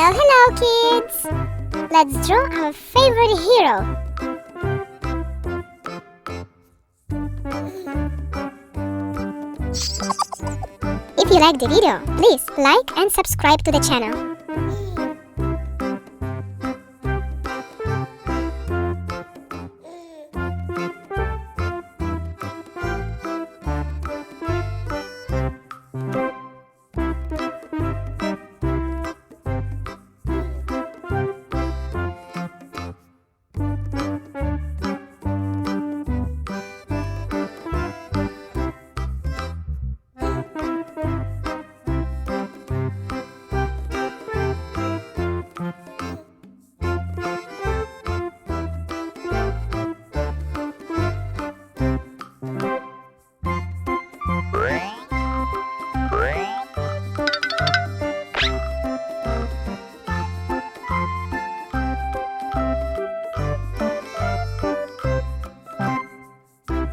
Hello, hello, kids! Let's draw our favorite hero. If you like the video, please like and subscribe to the channel.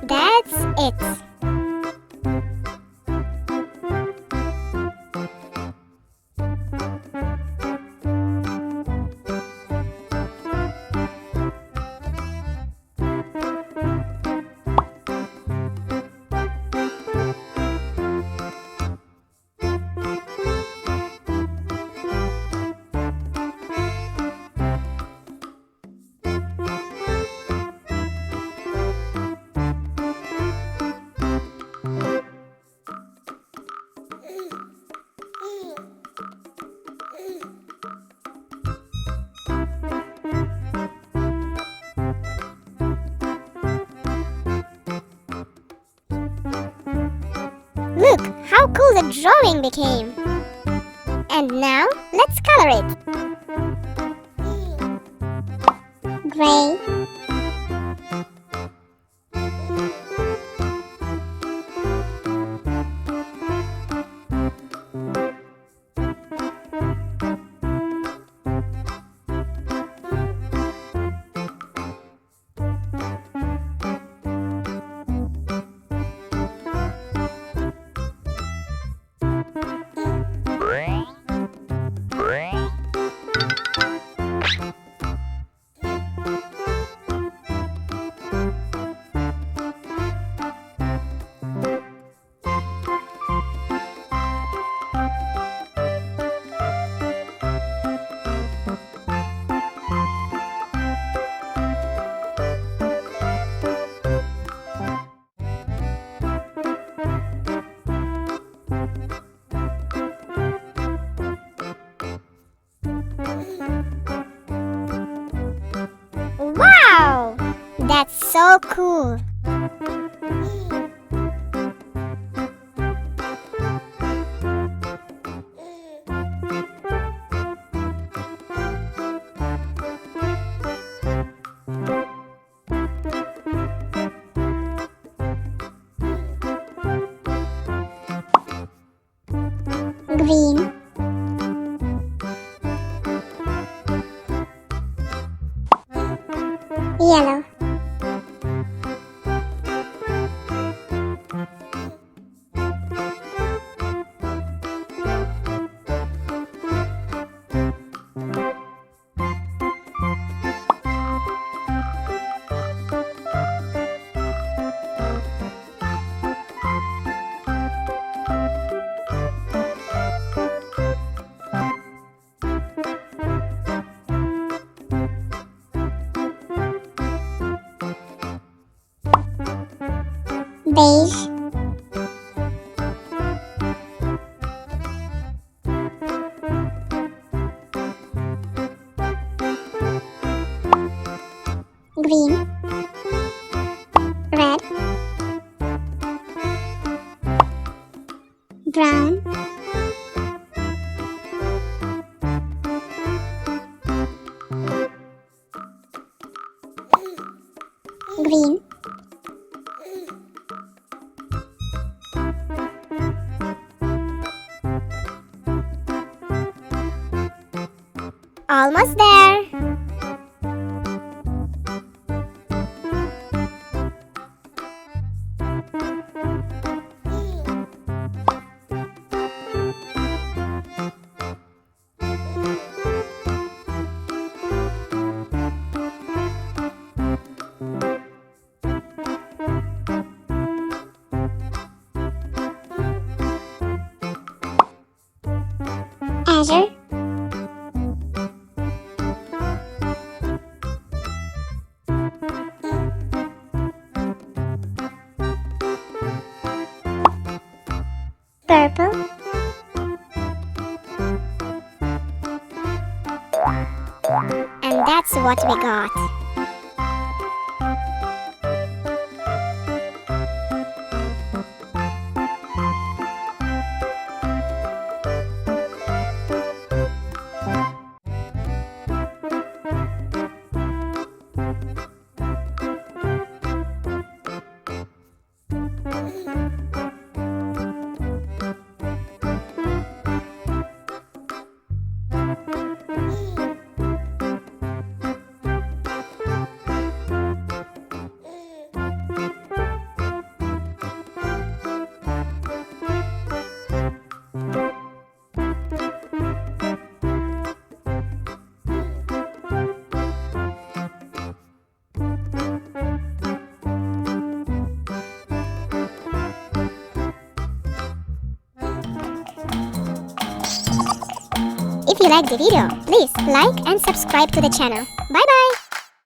That's it. Look how cool the drawing became! And now, let's color it! Gray, wow! That's so cool! Green, yellow, beige, green, red, brown, green, almost there. measure. Purple. And that's what we got. If you like the video, please like and subscribe to the channel. Bye bye!